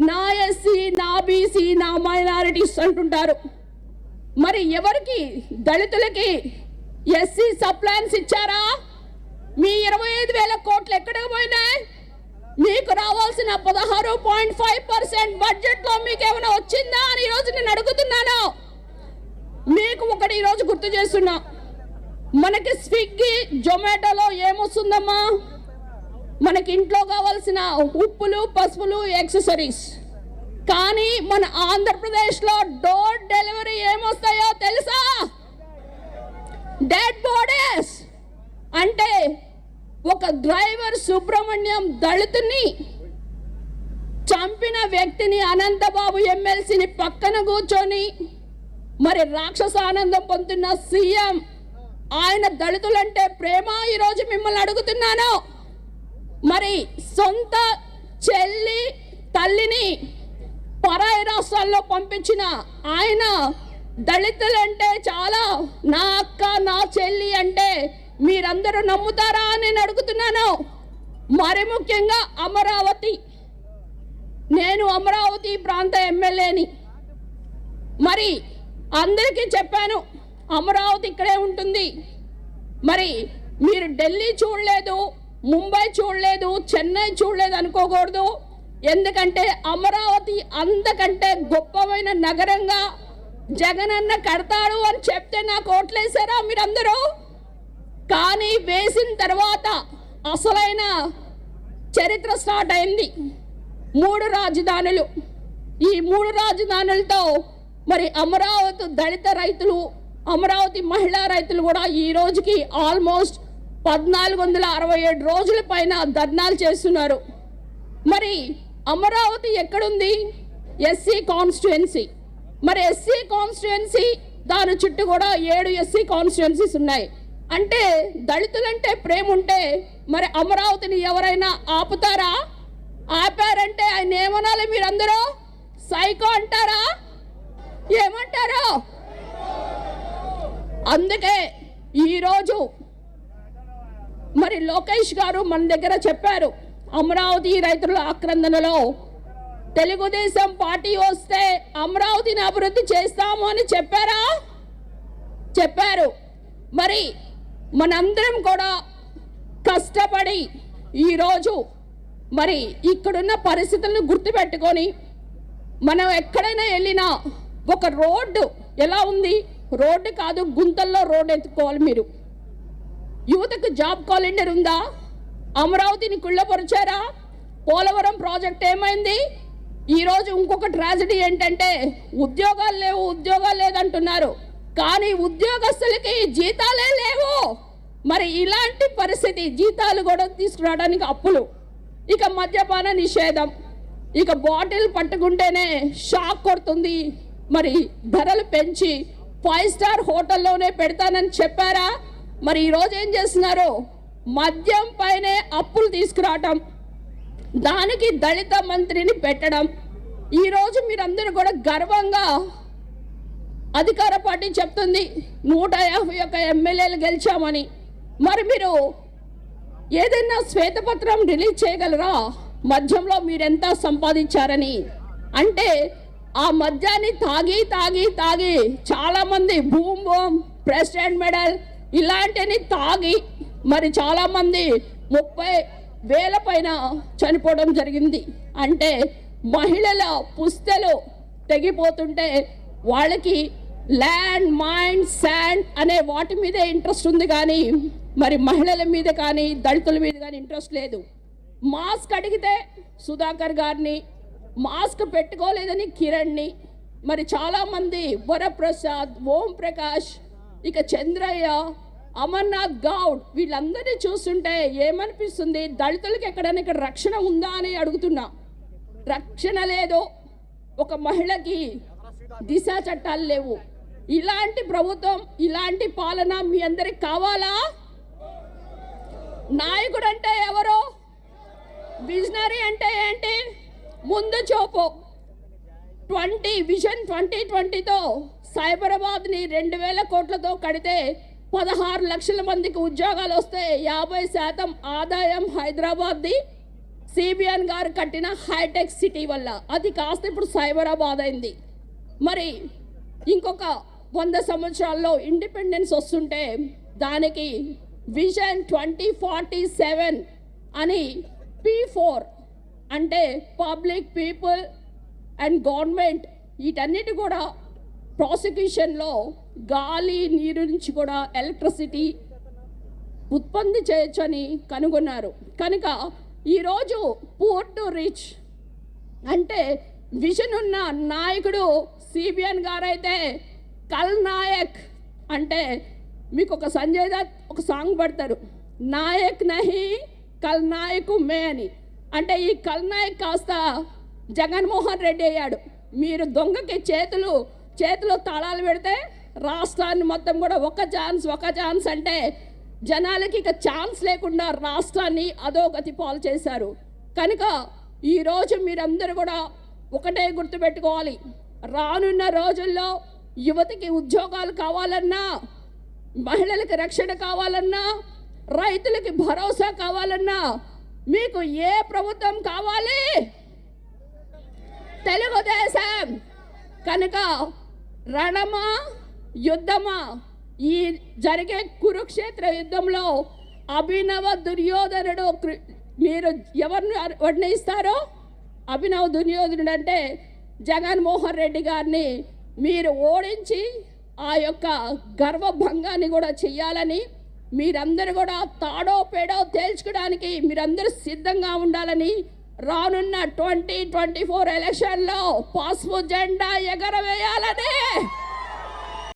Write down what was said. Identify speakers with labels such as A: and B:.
A: నా ఎస్సీ, నా బీసీ, నా మైనారిటీస్ అంటుంటారు. మరి ఎవరికి దళితులకి ఎస్సీ సప్లాన్స్ ఇచ్చారా? మీ 25,000 కోట్లు ఎక్కడికి పోయినాయి? మీకు రావాల్సిన 16.5% బడ్జెట్లో మీకు ఏమైనా వచ్చిందా అని ఈరోజు నేను అడుగుతున్నాను. మీకు ఒకటి ఈరోజు గుర్తు చేస్తున్నా, మనకి స్విగ్గీ జొమాటోలో ఏమొస్తుందమ్మా? మనకి ఇంట్లో కావాల్సిన ఉప్పులు, పసుపులు, యాక్సెసరీస్. కానీ మన ఆంధ్రప్రదేశ్లో డోర్ డెలివరీ ఏమొస్తాయో తెలుసా? Dead bodies. అంటే ఒక డ్రైవర్ సుబ్రహ్మణ్యం దళితుని చంపిన వ్యక్తిని అనంతబాబు ఎమ్మెల్సీని పక్కన కూర్చొని మరి రాక్షస ఆనందం పొందుతున్న సీఎం, ఆయన దళితులంటే ప్రేమ. ఈరోజు మిమ్మల్ని అడుగుతున్నాను, మరి సొంత చెల్లి తల్లిని పరాయి రాష్ట్రాల్లో పంపించిన ఆయన దళితులంటే చాలా నా అక్క, నా చెల్లి అంటే మీరందరూ నమ్ముతారా అని నేను అడుగుతున్నాను. మరి ముఖ్యంగా అమరావతి, నేను అమరావతి ప్రాంత ఎమ్మెల్యేని. మరి అందరికీ చెప్పాను, అమరావతి ఇక్కడే ఉంటుంది. మరి మీరు ఢిల్లీ చూడలేదు, ముంబై చూడలేదు, చెన్నై చూడలేదు అనుకోకూడదు. ఎందుకంటే అమరావతి అంతకంటే గొప్పమైన నగరంగా జగనన్న కడతాడు అని చెప్తే నాకు ఓట్లేసారా మీరందరూ? కానీ వేసిన తర్వాత అసలైన చరిత్ర స్టార్ట్ అయింది. 3 రాజధానులు. ఈ 3 రాజధానులతో మరి అమరావతి దళిత రైతులు, అమరావతి మహిళా రైతులు కూడా ఈ రోజుకి ఆల్మోస్ట్ 1467 రోజుల పైన ధర్నాలు చేస్తున్నారు. మరి అమరావతి ఎక్కడుంది? SC constituency. మరి ఎస్సీ కాన్స్టిట్యుయెన్సీ దాని చుట్టూ కూడా 7 ఎస్సీ కాన్స్టిట్యుయెన్సీస్ ఉన్నాయి. అంటే దళితులంటే ప్రేమ ఉంటే మరి అమరావతిని ఎవరైనా ఆపుతారా? ఆపారంటే ఆయన ఏమనాలి? మీరందరూ సైకో అంటారా? ఏమంటారు? అందుకే ఈరోజు మరి లోకేష్ గారు మన దగ్గర చెప్పారు, అమరావతి రైతుల ఆక్రందనలో తెలుగుదేశం పార్టీ వస్తే అమరావతిని అభివృద్ధి చేస్తాము అని చెప్పారా? చెప్పారు. మరి మనందరం కూడా కష్టపడి ఈరోజు మరి ఇక్కడున్న పరిస్థితులను గుర్తుపెట్టుకొని మనం ఎక్కడైనా వెళ్ళినా ఒక రోడ్డు ఎలా ఉంది? రోడ్డు కాదు, గుంతల్లో రోడ్డు ఎత్తుకోవాలి మీరు. యువతకు జాబ్ క్యాలెండర్ ఉందా? అమరావతిని కుళ్ళపరిచారా? పోలవరం ప్రాజెక్ట్ ఏమైంది? ఈరోజు ఇంకొక ట్రాజడీ ఏంటంటే ఉద్యోగాలు లేవు, ఉద్యోగాలు లేదంటున్నారు, కానీ ఉద్యోగస్తులకి జీతాలే లేవు. మరి ఇలాంటి పరిస్థితి, జీతాలు కూడా తీసుకురావడానికి అప్పులు, ఇక మద్యపాన నిషేధం, ఇక బాటిల్ పట్టుకుంటేనే షాక్ కొడుతుంది. మరి ధరలు పెంచి 5 స్టార్ హోటల్లోనే పెడతానని చెప్పారా? మరి ఈరోజు ఏం చేస్తున్నారు? మద్యం పైనే అప్పులు తీసుకురావటం, దానికి దళిత మంత్రిని పెట్టడం. ఈరోజు మీరందరూ కూడా గర్వంగా అధికార పార్టీ చెప్తుంది 151 ఎమ్మెల్యేలు గెలిచామని. మరి మీరు ఏదైనా శ్వేతపత్రం రిలీజ్ చేయగలరా మద్యంలో మీరెంత సంపాదించారని? అంటే ఆ మద్యాన్ని తాగి తాగి తాగి చాలామంది బూమ్ బూమ్, ప్రెసిడెంట్ మెడల్ ఇలాంటివి తాగి మరి చాలామంది 30,000 పైన చనిపోవడం జరిగింది. అంటే మహిళల పుస్తలు తెగిపోతుంటే వాళ్ళకి ల్యాండ్, మైండ్, శాండ్ అనే వాటి మీదే ఇంట్రెస్ట్ ఉంది, కానీ మరి మహిళల మీద కానీ దళితుల మీద కానీ ఇంట్రెస్ట్ లేదు. మాస్క్ అడిగితే సుధాకర్ గారిని, మాస్క్ పెట్టుకోలేదని కిరణ్ని, మరి చాలామంది వరప్రసాద్, ఓం ప్రకాష్, ఇక చంద్రయ్య, అమర్నాథ్ గౌడ్ వీళ్ళందరినీ చూస్తుంటే ఏమనిపిస్తుంది? దళితులకి ఎక్కడైనా ఇక్కడ రక్షణ ఉందా అని అడుగుతున్నా. రక్షణ లేదు. ఒక మహిళకి దిశ చట్టాలు లేవు. ఇలాంటి ప్రభుత్వం, ఇలాంటి పాలన మీ అందరికి కావాలా? నాయకుడు అంటే ఎవరు? విజనరీ అంటే ఏంటి? ముందు చూపు. విజన్ 2020తో సైబరాబాద్ని 2,000 కోట్లతో కడితే 16 లక్షల మందికి ఉద్యోగాలు వస్తే 50% ఆదాయం హైదరాబాద్ది. సిబిఎన్ గారు కట్టిన హైటెక్ సిటీ వల్ల. అది కాస్త ఇప్పుడు సైబరాబాద్ అయింది. మరి ఇంకొక 100 సంవత్సరాల్లో ఇండిపెండెన్స్ వస్తుంటే దానికి విజన్ 2047 అని P4 అంటే పబ్లిక్, పీపుల్ అండ్ గవర్నమెంట్, వీటన్నిటి కూడా ప్రాసిక్యూషన్లో గాలి, నీరు నుంచి కూడా ఎలక్ట్రిసిటీ ఉత్పత్తి చేయొచ్చని కనుగొన్నారు. కనుక ఈరోజు పూర్ టు రిచ్ అంటే విజన్ ఉన్న నాయకుడు సిబిఎన్ గారు అయితే, కల్ నాయక్ అంటే మీకు ఒక సంజయ్ దత్ ఒక సాంగ్ పడతారు, నాయక్ నహి కల్ నాయకు మే అని. అంటే ఈ కల్ నాయక్ కాస్త జగన్మోహన్ రెడ్డి అయ్యాడు. మీరు దొంగకి చేతిలో తాళాలు పెడితే రాష్ట్రాన్ని మొత్తం కూడా ఒక ఛాన్స్ అంటే జనాలకి ఇక ఛాన్స్ లేకుండా రాష్ట్రాన్ని అధోగతి పాలు చేశారు. కనుక ఈరోజు మీరందరూ కూడా ఒకటే గుర్తుపెట్టుకోవాలి, రానున్న రోజుల్లో యువతకి ఉద్యోగాలు కావాలన్నా, మహిళలకి రక్షణ కావాలన్నా, రైతులకి భరోసా కావాలన్నా మీకు ఏ ప్రభుత్వం కావాలి? తెలుగుదేశం. కనుక రణమా యుద్ధమా, ఈ జరిగే కురుక్షేత్ర యుద్ధంలో అభినవ దుర్యోధనుడు మీరు ఎవరిని వర్ణిస్తారో? అభినవ దుర్యోధనుడు అంటే జగన్మోహన్ రెడ్డి గారిని మీరు ఓడించి ఆ యొక్క గర్వభంగాన్ని కూడా చెయ్యాలని, మీరందరూ కూడా తాడో పేడో తేల్చుకోవడానికి మీరందరూ సిద్ధంగా ఉండాలని, రానున్న 2024 ఎలక్షన్లో పసుపు జెండా ఎగరవేయాలని